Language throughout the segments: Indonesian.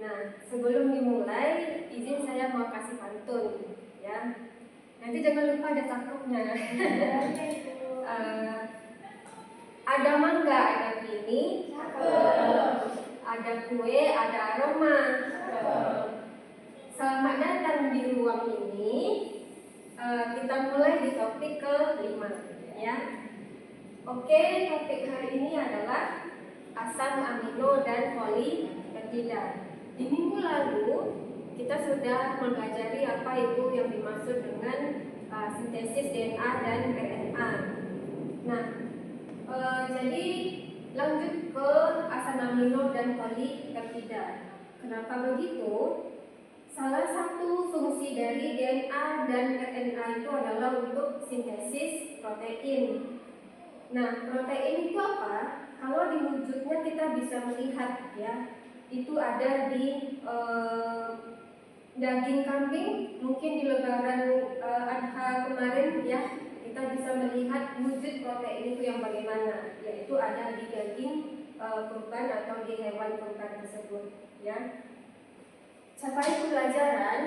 Nah, sebelum dimulai, izin saya mau kasih pantun, ya. Nanti jangan lupa ada cakupnya. Ada mangga, ada kini, ada kue, ada aroma. Selamat datang di ruang ini. Kita mulai di topik ke-5, ya. Oke, topik hari ini adalah asam amino dan polipeptida. Di minggu lalu kita sudah mempelajari apa itu yang dimaksud dengan sintesis DNA dan RNA. Nah, jadi lanjut ke asam amino dan polipeptida. Kenapa begitu? Salah satu fungsi dari DNA dan RNA itu adalah untuk sintesis protein. Nah, protein itu apa? Kalau di wujudnya kita bisa melihat, ya, itu ada di daging kambing. Mungkin di Lebaran Adha kemarin, ya, kita bisa melihat wujud protein itu yang bagaimana, yaitu ada di daging kurban atau di hewan kurban tersebut, ya. Capai pelajaran.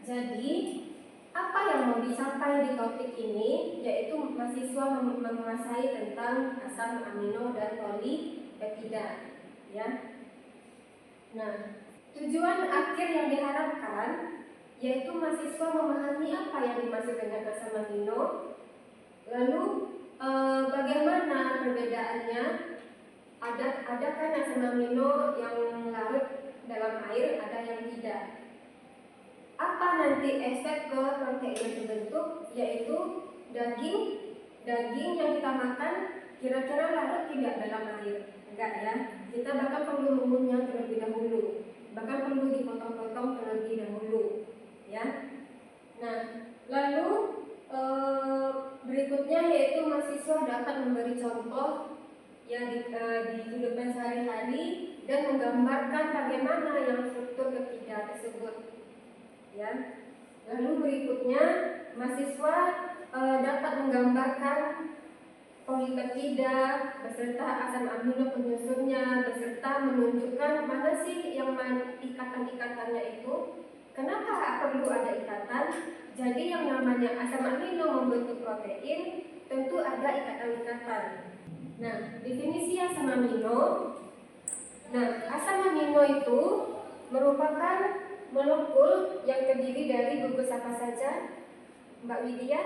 Jadi apa yang mau dicapai di topik ini, yaitu mahasiswa menguasai tentang asam amino dan polipeptida, ya. Nah, tujuan akhir yang diharapkan yaitu mahasiswa memahami apa yang dimaksud dengan asam amino, lalu bagaimana perbedaannya. Ada kan asam amino yang larut dalam air, ada yang tidak. Apa nanti efek ke protein yang terbentuk, yaitu daging yang kita makan kira-kira larut tidak dalam air? Enggak, ya. Kita bahkan perlu mengunyah terlebih dahulu, bahkan perlu dipotong-potong terlebih dahulu, ya. Nah, lalu berikutnya yaitu mahasiswa dapat memberi contoh yang di kehidupan sehari-hari dan menggambarkan bagaimana yang struktur peptida tersebut, ya. Lalu berikutnya mahasiswa dapat menggambarkan polipeptida beserta asam amino penyusunnya, beserta menunjukkan mana sih yang ikatan-ikatannya itu, kenapa perlu ada ikatan. Jadi yang namanya asam amino membentuk protein tentu ada ikatan-ikatan. Nah, definisi asam amino. Nah, asam amino itu merupakan molekul yang terdiri dari gugus apa saja, Mbak Widya?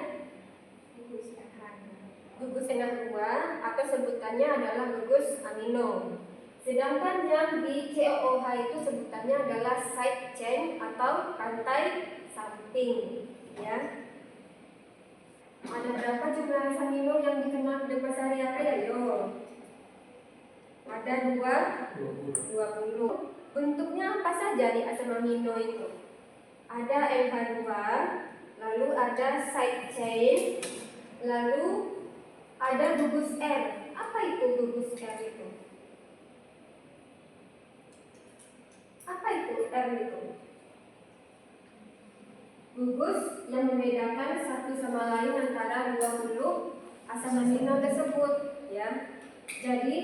Gugus NH2 atau sebutannya adalah gugus amino. Sedangkan yang di COOH itu sebutannya adalah side chain atau rantai samping, ya. Ada berapa jumlah asam amino yang dikenal di sehari-hari? Ayo. Ada 20. Bentuknya apa saja di asam amino itu? Ada NH2, lalu ada side chain, lalu ada gugus R. Apa itu gugus R itu? Apa itu R itu? Gugus yang membedakan satu sama lain antara 20 asam amino tersebut, ya. Jadi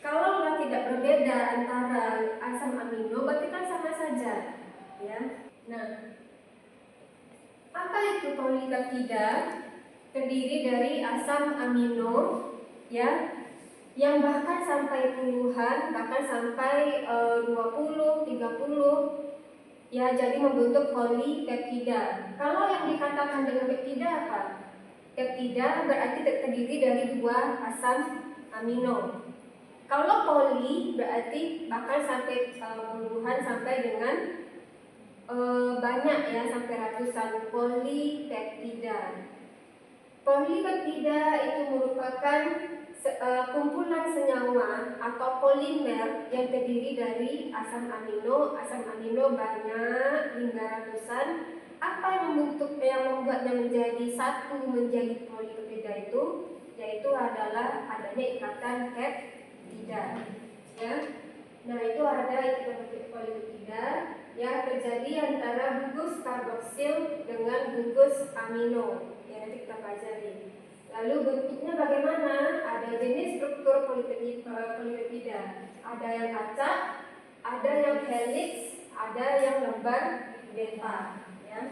kalau tidak berbeda antara asam amino, berarti kan sama saja, ya. Nah, apa itu polipeptida? Terdiri dari asam amino, ya, yang bahkan sampai puluhan, bahkan sampai 20, 30, ya, jadi membentuk polipeptida. Kalau yang dikatakan dengan peptida apa? Peptida berarti terdiri dari 2 asam amino. Kalau poli berarti bahkan sampai puluhan sampai dengan banyak, ya, sampai ratusan polipeptida. Polipeptida itu merupakan kumpulan senyawa atau polimer yang terdiri dari asam amino. Asam amino banyak hingga ratusan. Apa yang membuatnya menjadi satu, menjadi polipeptida itu, yaitu adalah adanya ikatan peptida, ya. Nah, itu ada ikatan polipeptida yang terjadi antara gugus karboksil dengan gugus amino. Ya, nanti kita pelajari. Lalu bentuknya bagaimana? Ada jenis struktur polipeptida. Ada yang acak, ada yang helix, ada yang lembar beta, ya.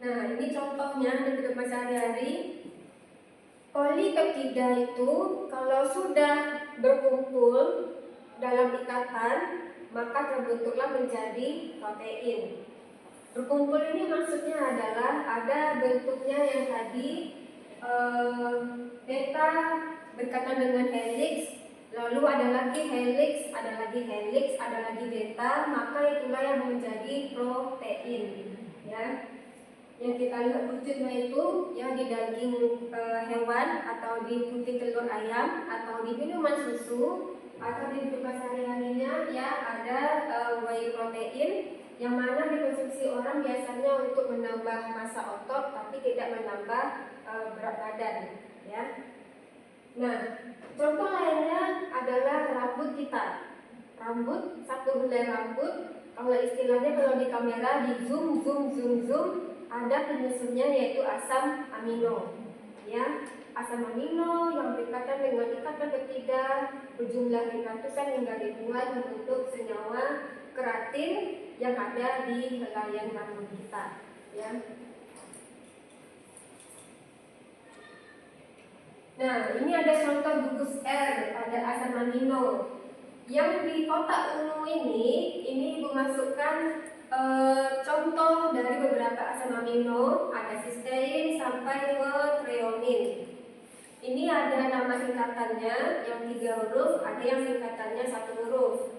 Nah, ini contohnya di kehidupan sehari-hari. Polipeptida itu kalau sudah berkumpul dalam ikatan, maka terbentuklah menjadi protein. Berkumpul ini maksudnya adalah ada bentuknya yang tadi beta berkaitan dengan helix, lalu ada lagi helix, ada lagi helix, ada lagi beta, maka itulah yang menjadi protein, ya. Yang kita lihat wujudnya itu ya di daging hewan atau di putih telur ayam atau di minuman susu atau di kehidupan sehari-harinya ya ada whey protein yang mana dikonsumsi orang biasanya untuk menambah massa otot tapi tidak menambah berat badan, ya. Nah, contoh lainnya adalah rambut kita. Rambut, satu helai rambut, kalau istilahnya kalau di kamera di zoom ada penyusunnya yaitu asam amino, ya. Asam amino yang berkaitan dengan ikatan peptida berjumlah ratusan hingga ribuan membentuk senyawa keratin yang ada di helaian rambut kita, ya. Nah, ini ada contoh gugus R pada asam amino. Yang di kotak ungu ini Ibu masukkan contoh dari beberapa asam amino, ada sistein sampai ke treonin. Ini ada nama singkatannya yang 3 huruf, ada yang singkatannya 1 huruf.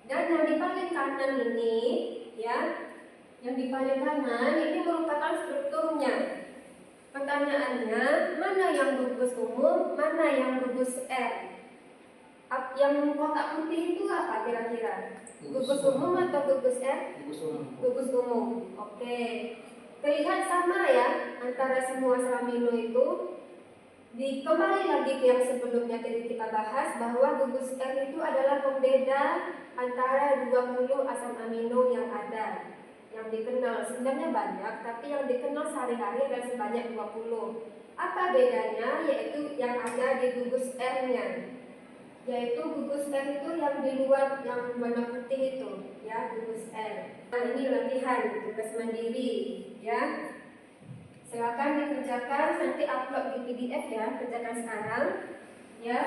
Dan yang di paling kanan ini, ya, yang di paling kanan ini merupakan strukturnya. Pertanyaannya, mana yang gugus umum, mana yang gugus R? Yang kotak putih itu apa kira-kira? Gugus umum atau gugus R? Gugus umum. Oke. Terlihat sama ya antara semua asam amino itu. Kembali lagi ke yang sebelumnya tadi kita bahas bahwa gugus R itu adalah pembeda antara 20 asam amino yang ada. Yang dikenal sebenarnya banyak, tapi yang dikenal sehari-hari adalah sebanyak 20. Apa bedanya? Yaitu yang ada di gugus R-nya. Yaitu gugus R itu yang di luar yang warna putih itu, ya, gugus R. Nah, ini latihan tugas mandiri, ya. Silakan dikerjakan, nanti upload di PDF ya, kerjakan sekarang, ya.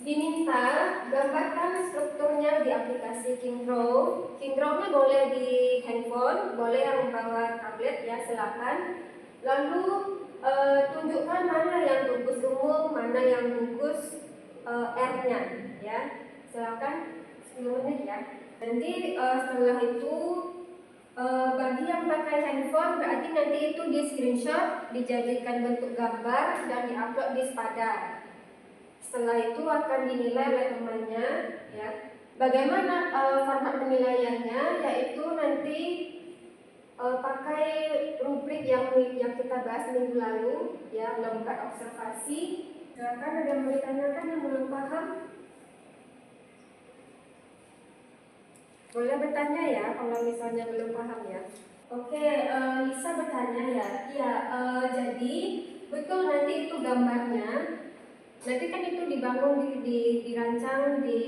Diminta gambarkan strukturnya di aplikasi Kingrow. Kingrow-nya boleh di handphone, boleh yang membawa tablet ya, silakan. Lalu tunjukkan mana yang gugus umum, mana yang gugus R-nya, ya. Silakan 10 menit ya. Nanti setelah itu bagi yang pakai handphone berarti nanti itu di screenshot, dijadikan bentuk gambar dan diupload di Spada. Setelah itu akan dinilai oleh temannya, ya. Bagaimana format penilaiannya? Yaitu nanti pakai rubrik yang kita bahas minggu lalu, ya, lembar observasi. Silakan ada yang mau ditanyakan yang belum paham? Boleh bertanya ya kalau misalnya belum paham ya. Oke, Lisa bertanya ya. Iya, jadi betul nanti itu gambarnya. Nanti kan itu dibangun dirancang di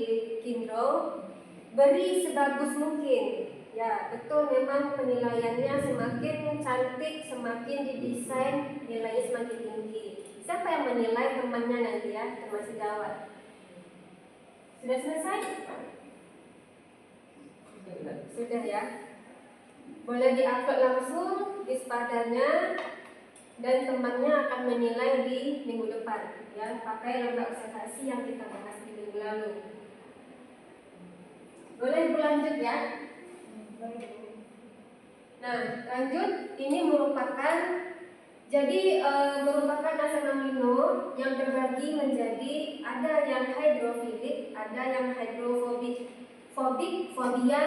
Kinrow, beri sebagus mungkin. Ya, betul memang penilaiannya semakin cantik, semakin didesain nilainya semakin tinggi. Siapa yang menilai temannya nanti ya, teman sejawat? Sudah selesai? Sudah ya. Boleh diupload langsung di Spadanya dan temannya akan menilai di minggu depan ya, pakai lembar observasi yang kita bahas di minggu lalu. Boleh berlanjut ya. Nah, lanjut, ini merupakan asam amino yang terbagi menjadi ada yang hidrofilik, ada yang hidrofobik. Fobia,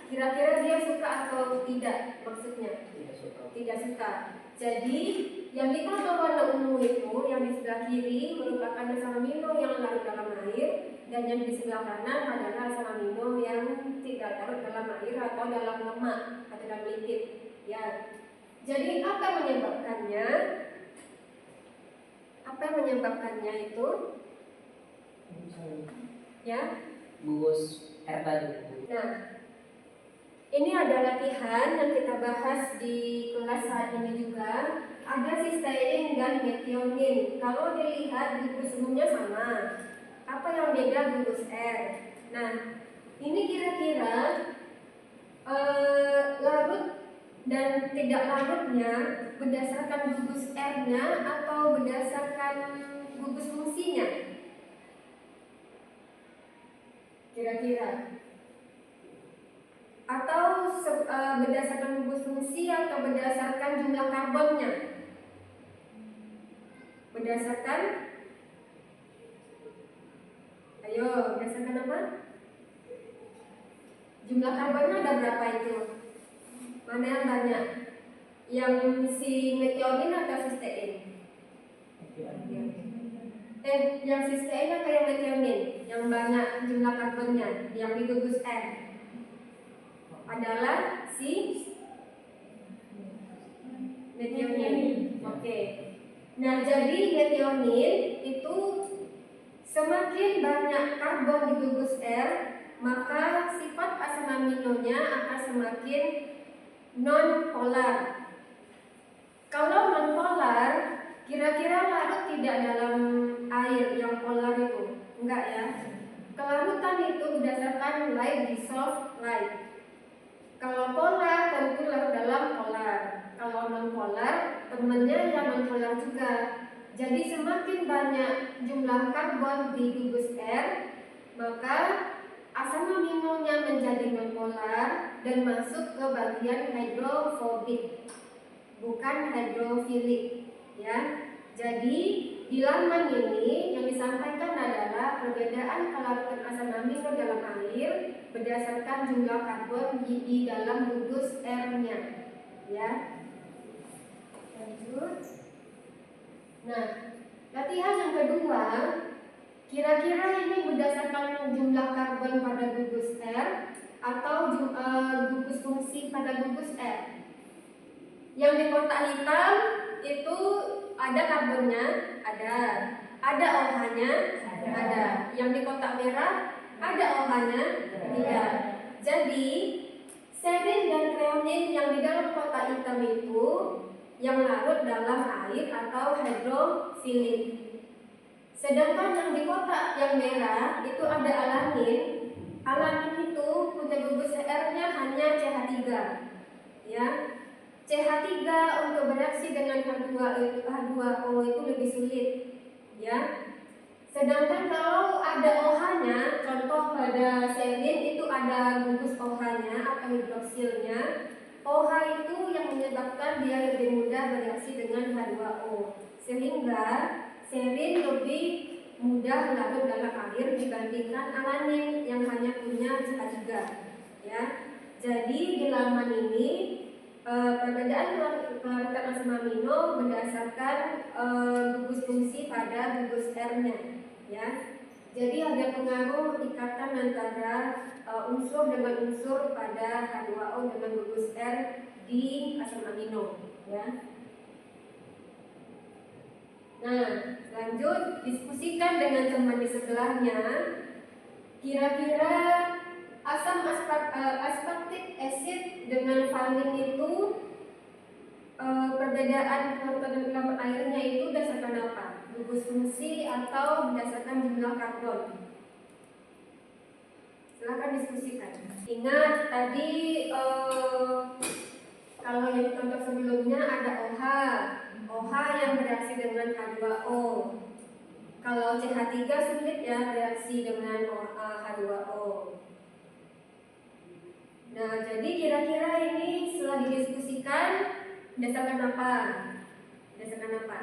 kira-kira dia suka atau tidak maksudnya? Tidak suka. Jadi yang di kartu warna ungu itu yang di sebelah kiri merupakan asam amino yang larut dalam air, dan yang di sebelah kanan adalah asam amino yang tidak larut dalam air atau dalam lemak atau dalam lipid. Ya. Jadi apa yang menyebabkannya? Apa yang menyebabkannya itu? Ya, gugus R tadi. nah, ini ada latihan yang kita bahas di kelas saat ini juga. Ada cysteine dan methionine. Kalau dilihat gugus umumnya sama. Apa yang beda gugus R? Nah, ini kira-kira larut dan tidak larutnya berdasarkan gugus R-nya atau berdasarkan gugus fungsinya? Kira-kira atau berdasarkan gugus fungsi atau berdasarkan jumlah karbonnya? Berdasarkan, ayo, berdasarkan apa? Jumlah karbonnya ada berapa itu? Mana yang banyak? Yang si methionine atau cysteine? Yang cysteine atau yang methionine? Yang banyak jumlah karbonnya, yang di gugus R adalah si methionine. Oke. Nah, jadi methionine itu semakin banyak karbon di gugus R, maka sifat asam aminonya akan semakin non-polar. Kalau non-polar, kira-kira larut tidak dalam air yang polar itu? Enggak ya. Kelarutan itu berdasarkan light dissolved light. Kalau polar tentu larut dalam polar. Kalau non-polar, temennya yang non-polar juga. Jadi semakin banyak jumlah karbon di gugus R, maka asam aminonya menjadi non-polar dan masuk ke bagian hidrofobik, bukan hidrofilik, ya. Jadi di laman ini yang disampaikan adalah perbedaan kelarutan asam amino dalam air berdasarkan jumlah karbon di dalam gugus R-nya, ya. Lanjut. Nah, latihan yang kedua, kira-kira ini berdasarkan jumlah karbon pada gugus R atau gugus fungsi pada gugus R. Yang di kotak hitam itu ada karbonnya, ada OH-nya, ada. Yang di kotak merah ada OH-nya, tidak. Jadi serin dan kreonin yang di dalam kotak hitam itu yang larut dalam air atau hidrofilik. Sedangkan yang di kotak yang merah itu ada alanin. Alanin itu punya gugus R-nya hanya CH3. Ya. CH3 untuk bereaksi dengan H2O itu lebih sulit. Ya. Sedangkan kalau ada OH-nya, contoh pada serin itu ada gugus OH-nya atau hidroksilnya. OH itu yang menyebabkan dia lebih mudah bereaksi dengan H2O, sehingga serin lebih mudah larut dalam air dibandingkan alanin yang hanya punya CH3. Ya, jadi di laman ini perbedaan kelarutan asam amino berdasarkan gugus fungsi pada gugus R-nya. Ya, jadi ada pengaruh ikatan antara unsur dengan unsur pada H2O dengan gugus R di asam amino, ya. Nah, lanjut diskusikan dengan teman di sebelahnya. Kira-kira asam aspartic acid dengan valin itu perbedaan kelarutan airnya itu berdasarkan apa? Gugus fungsi atau berdasarkan jumlah karbon? Silakan diskusikan. Ingat tadi kalau yang contoh sebelumnya ada OH yang bereaksi dengan H2O. Kalau CH3 sulit ya bereaksi dengan H2O. Nah, jadi kira-kira ini setelah didiskusikan berdasarkan apa? Berdasarkan apa?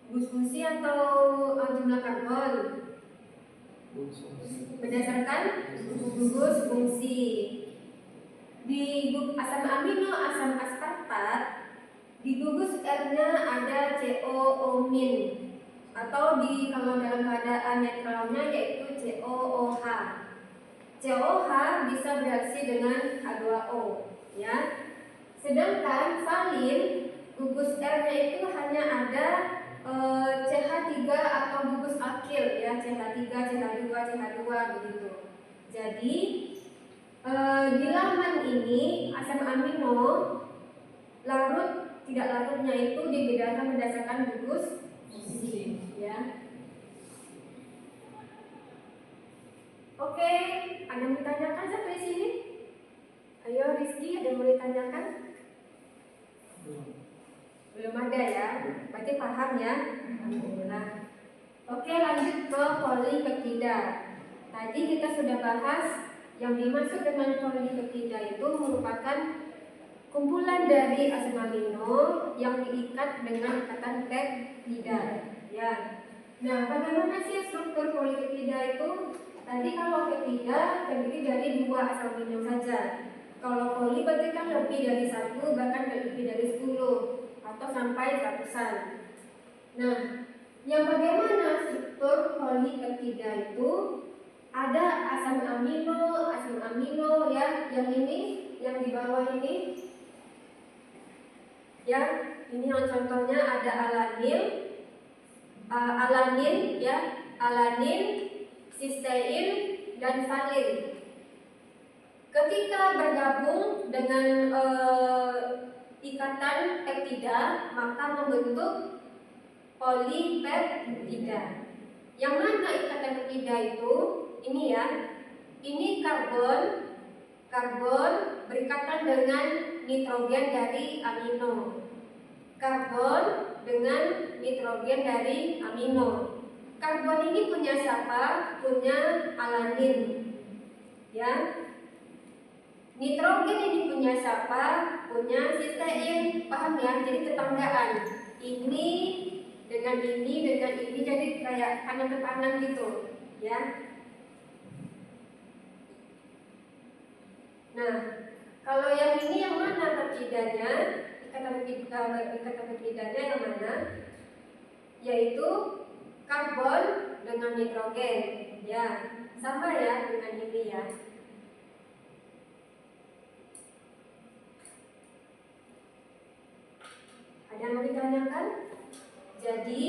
Gugus fungsi atau jumlah karbon? Berdasarkan gugus fungsi. Di asam amino, asam aspartat, di gugus R-nya ada COO-min atau kalau dalam keadaan netralnya yaitu COOH. COH bisa bereaksi dengan H2O, ya. Sedangkan valin gugus R-nya itu hanya ada CH3 atau gugus akil, ya, CH3, CH2, CH2 begitu. Jadi di laman ini asam amino larut tidak larutnya itu dibedakan berdasarkan gugus fusi, ya. Oke, ada yang ditanyakan sampai sini? Ayo Rizky, ada yang mau ditanyakan? Belum ada ya, berarti paham ya? Alhamdulillah. Oke, lanjut ke polipeptida. Tadi kita sudah bahas yang dimaksud dengan polipeptida itu merupakan kumpulan dari asam amino yang diikat dengan ikatan peptida, ya. Nah, bagaimana sih struktur polipeptida itu? Tadi kalau peptida terdiri dari 2 asam amino saja. Kalau poli berarti kan lebih dari 1, bahkan lebih dari 10 atau sampai ratusan. Nah, yang bagaimana struktur polipeptida itu? Ada asam amino ya, yang ini, yang di bawah ini, ya. Ini yang contohnya ada alanin, ya, alanin, sistein, dan valin. Ketika bergabung dengan ikatan peptida, maka membentuk polipeptida. Yang mana ikatan peptida itu? Ini ya. Ini karbon berikatan dengan nitrogen dari amino. Karbon dengan nitrogen dari amino. Karbon ini punya siapa? Punya alanin, ya. Nitrogen ini punya siapa? Punya sistein. Paham ya? Jadi tetanggaan. Ini dengan ini jadi kayak kanan-kanan gitu, ya. Nah, kalau yang ini yang mana peptidanya? Ikatan peptidanya yang mana? Yaitu karbon dengan nitrogen, ya. Sama ya dengan ini ya. Ada yang mau ditanyakan? Jadi,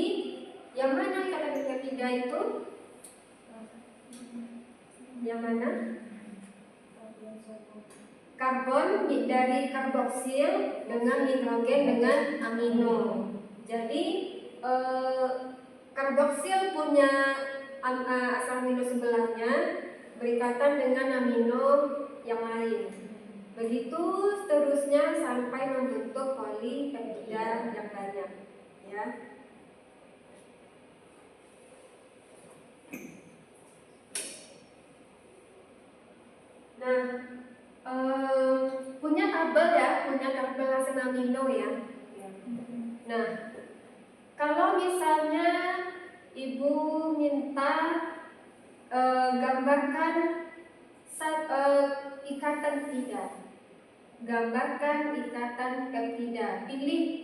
yang mana ikatan peptida itu? Yang mana? Karbon dari karboksil dengan nitrogen dengan amino. Jadi, karboksil punya asam amino sebelahnya berikatan dengan amino yang lain. Begitu seterusnya sampai membentuk polipeptida yang banyak, ya. Nah, punya tabel ya, punya tabel asam amino ya. Nah, kalau misalnya ibu minta gambarkan ikatan peptida. Gambarkan ikatan peptida.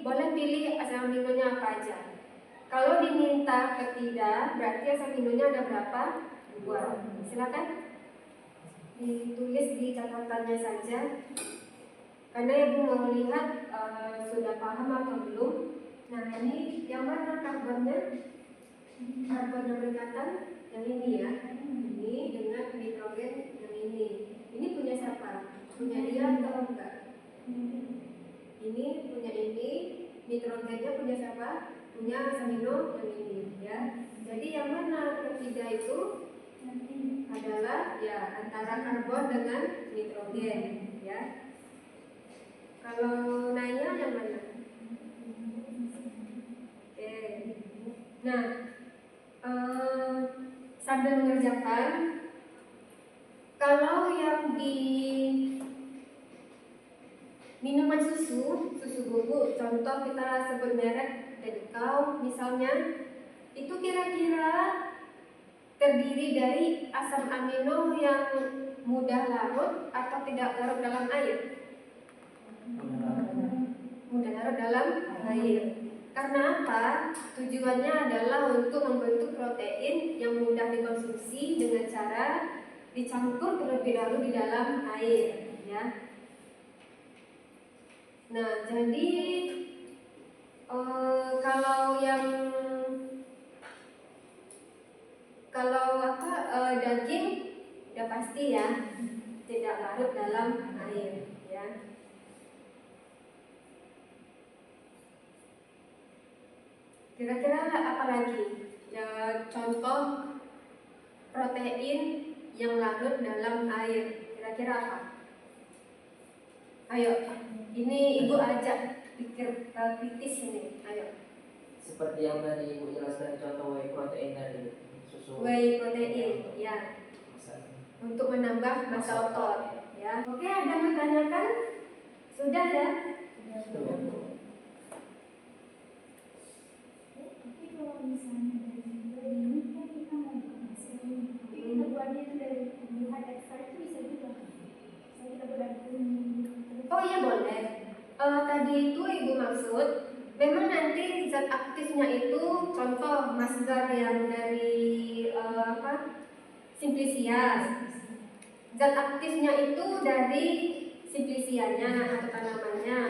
Boleh pilih asam aminonya apa aja. Kalau diminta peptida, berarti asam aminonya ada berapa? 2. Silakan ditulis di catatannya saja. Karena ibu mau lihat sudah paham atau belum. Nah, ini yang mana karbonnya? Karbon yang berikatan yang ini ya. Ini dengan nitrogen yang ini. Ini punya siapa? Punya dia atau enggak? Ini punya ini, nitrogennya punya siapa? Punya asam amino yang ini ya. Jadi yang mana peptida itu adalah ya antara karbon dengan nitrogen ya. Kalau nanya yang mana? Oke. Nah, sambil mengerjakan, kalau yang di minuman susu bubuk, contoh kita sebut merek Delikau misalnya, itu kira-kira terdiri dari asam amino yang mudah larut atau tidak larut dalam air? Mudah larut dalam air. Karena apa? Tujuannya adalah untuk membentuk protein yang mudah dikonsumsi dengan cara dicampur terlebih dahulu di dalam air, ya. Nah, jadi daging udah pasti ya tidak larut dalam air, ya. Kira-kira apa lagi? Ya, contoh protein yang larut dalam air. Kira-kira apa? Ayo, ini ibu ajak pikir kritis ini. Ayo. Seperti yang tadi ibu jelaskan contoh whey protein dari susu. Whey protein, ya. Untuk menambah massa otot, ya. Oke, ada yang bertanyakan? Sudah ya? Tapi kalau misalnya dari ini kan kita mau masuk ini, tapi kita buatnya itu dari tumbuhan ekstra itu bisa juga. Saya kita buat Oh iya boleh. Tadi itu ibu maksud, memang nanti zat aktifnya itu contoh masgar yang dari Simplisia. Zat aktifnya itu dari simplisianya atau tanamannya.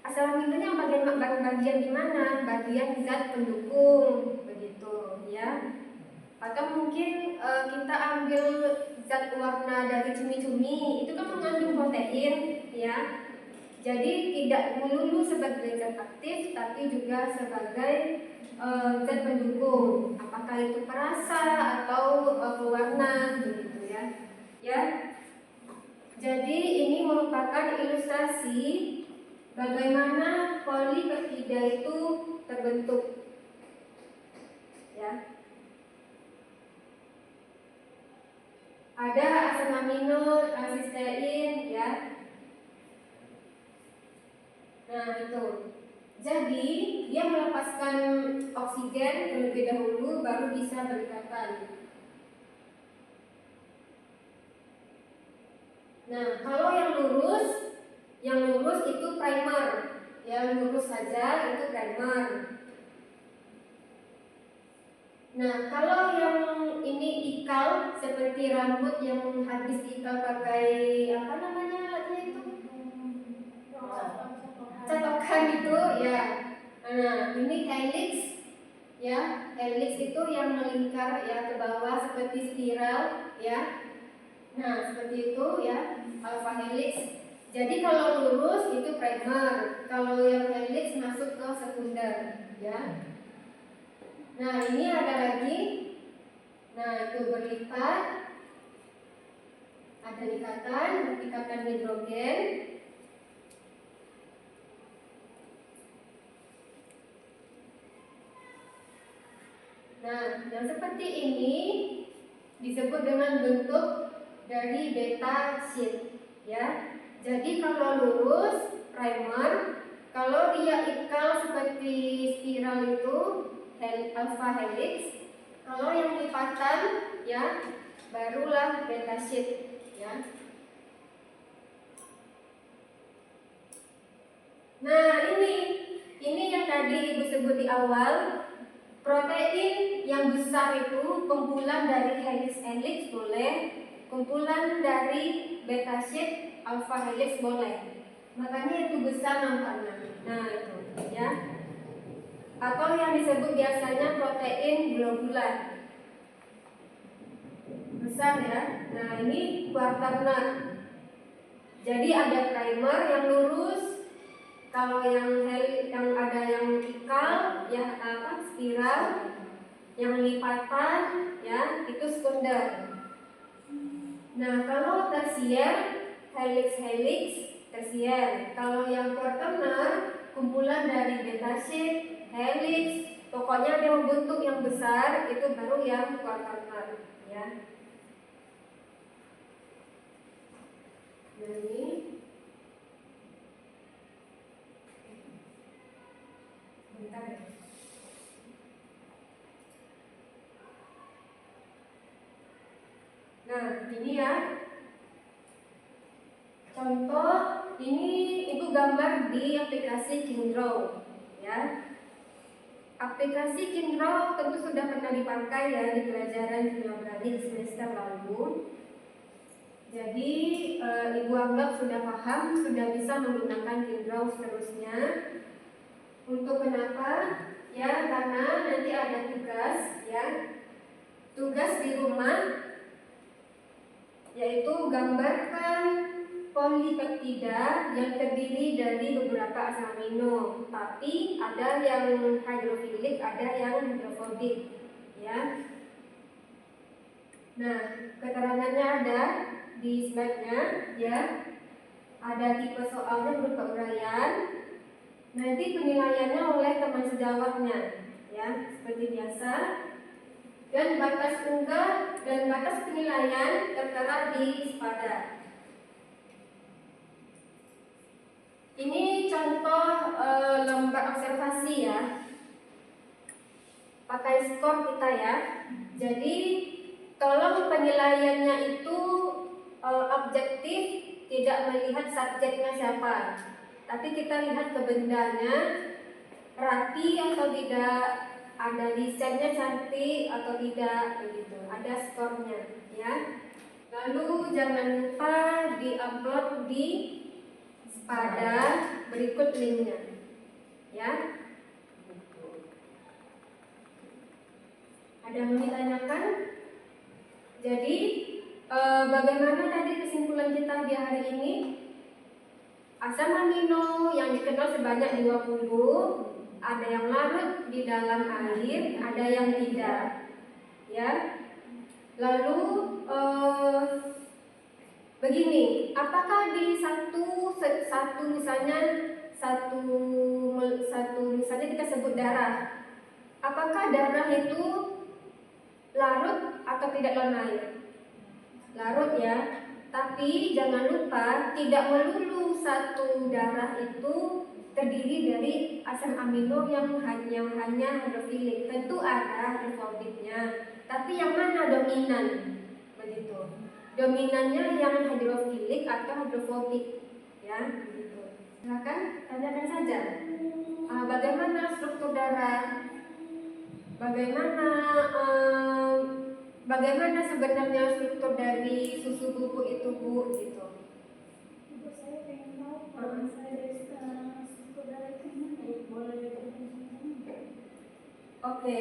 Asal aminonya bagian di mana? Bagian zat pendukung, begitu ya. Atau mungkin kita ambil zat warna dari cumi-cumi, itu kan mengandung protein, ya. Jadi tidak melulu sebagai zat aktif, tapi juga sebagai zat pendukung. Apakah itu perasa atau pewarna, begitu ya. Ya. Jadi ini merupakan ilustrasi bagaimana polipeptida itu terbentuk. Ya. Ada asam amino, sistein, ya. Nah, itu. Jadi, dia melepaskan oksigen terlebih dahulu baru bisa berikatan. Nah, kalau yang lurus itu primer. Yang lurus saja itu primer. Nah, kalau yang ini ikal seperti rambut yang habis diikal pakai apa namanya alatnya itu? Catokan itu ya. Nah, ini helix ya. Helix itu yang melingkar ya ke bawah seperti spiral ya. Nah, seperti itu ya, alpha helix. Jadi kalau lurus itu primer, kalau yang helix masuk ke sekunder ya. Nah, ini ada lagi. Nah, itu berlipat. Ada ikatan hidrogen. Nah, yang seperti ini disebut dengan bentuk dari beta sheet, ya. Jadi kalau lurus primer, kalau dia ikal seperti spiral itu alpha helix, kalau yang lipatan ya barulah beta sheet, ya. Nah, ini yang tadi ibu sebut di awal. Protein yang besar itu kumpulan dari helix boleh, kumpulan dari beta sheet alpha helix boleh. Makanya itu besar nampaknya. Nah, itu ya. Atau yang disebut biasanya protein globular. Besar ya. Nah, ini quaternar. Jadi ada primer yang lurus. Kalau yang ada yang ikal, ya spiral, yang lipatan, ya itu sekunder. Nah, kalau tersier, helix tersier. Kalau yang quaternar, kumpulan dari beta sheet, helix, pokoknya ada bentuk yang besar itu baru yang quaternar, ya. Nah, ini. Bentar ya. Nah, ini ya. Contoh, ini ibu gambar di aplikasi Kindrow, ya. Aplikasi Kindrow tentu sudah pernah dipakai ya di pelajaran kimia organik semester lalu. Jadi Ibu anggap sudah paham, sudah bisa menggunakan tindrau seterusnya. Untuk kenapa? Ya, karena nanti ada tugas, ya. Tugas di rumah yaitu gambarkan polipeptida yang terdiri dari beberapa asam amino, tapi ada yang hidrofilik, ada yang hidrofobik, ya. Nah, keterangannya ada di slide-nya, ya. Ada tipe soalnya berupa uraian. Nanti penilaiannya oleh teman sejawatnya, ya, seperti biasa. Dan batas unggah dan batas penilaian tertera di SPADA. Ini contoh lembar observasi, ya. Pakai skor kita, ya. Jadi tolong penilaiannya itu objektif, tidak melihat subjeknya siapa, tapi kita lihat ke bendanya rapi atau tidak, ada desainnya cantik atau tidak, begitu. Ada skornya, ya. Lalu jangan lupa di-upload di SPADA, berikut linknya, ya. Ada yang ditanyakan? Jadi bagaimana tadi kesimpulan kita di hari ini? Asam amino yang dikenal sebanyak 20, ada yang larut di dalam air, ada yang tidak, ya. Lalu begini, apakah di satu misalnya misalnya kita sebut darah, apakah darah itu larut atau tidak dalam air? Larut, ya. Tapi jangan lupa tidak melulu satu darah itu terdiri dari asam amino yang hanya hidrofilik. Tentu ada hidrofobiknya, tapi yang mana dominan? Begitu. Dominannya yang hidrofilik atau hidrofobik, ya, begitu. Silakan tanyakan saja. Bagaimana struktur darah? Bagaimana sebenarnya struktur dari susu bubuk itu, Bu, gitu. Ibu, saya pengen tahu kalau misalnya dari struktur darah itu gimana? Boleh Oke,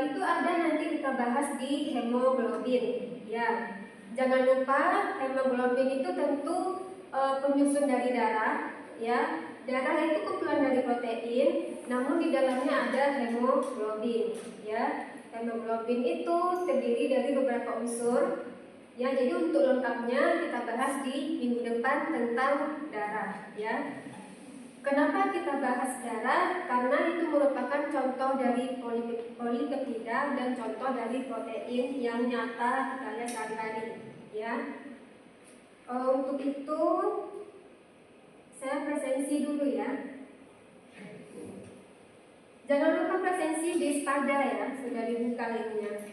itu ada nanti kita bahas di hemoglobin, ya. Jangan lupa hemoglobin itu tentu penyusun dari darah, ya. Darah itu kumpulan dari protein, namun di dalamnya ada hemoglobin, ya. Hemoglobin itu terdiri dari beberapa unsur, ya. Jadi untuk lengkapnya kita bahas di minggu depan tentang darah, ya. Kenapa kita bahas darah? Karena itu merupakan contoh dari polipeptida dan contoh dari protein yang nyata kita lihat sehari-hari, ya. Untuk itu saya presensi dulu, ya. Jangan lupa presensi di SPADA, ya, sudah dibuka linknya.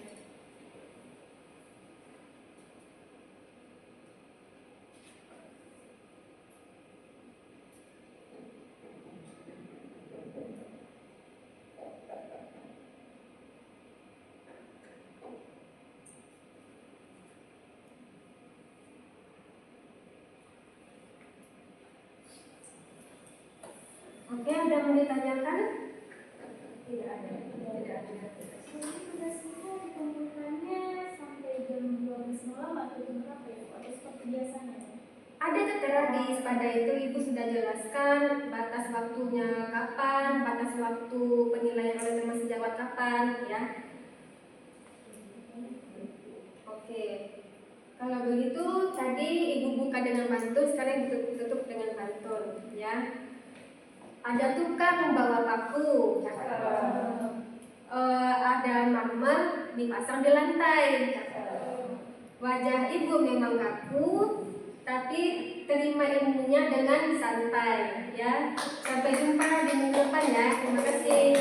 Oke, ada yang mau ditanyakan? Tidak ada. Jadi tugas kita dikumpulkannya sampai jam 12 malam atau jam berapa ya? Atau seperti biasanya? Ada tertera di SPADA itu, Ibu sudah jelaskan batas waktunya kapan, batas waktu penilaian oleh teman sejawat kapan, ya. Oke. Kalau begitu tadi Ibu buka dengan pantun, sekarang ditutup dengan pantun, ya. Ada tukang membawa paku, ada marmer dipasang di lantai. Wajah ibu memang kaku, tapi terima ilmunya dengan santai, ya. Sampai jumpa di minggu depan, ya. Terima kasih.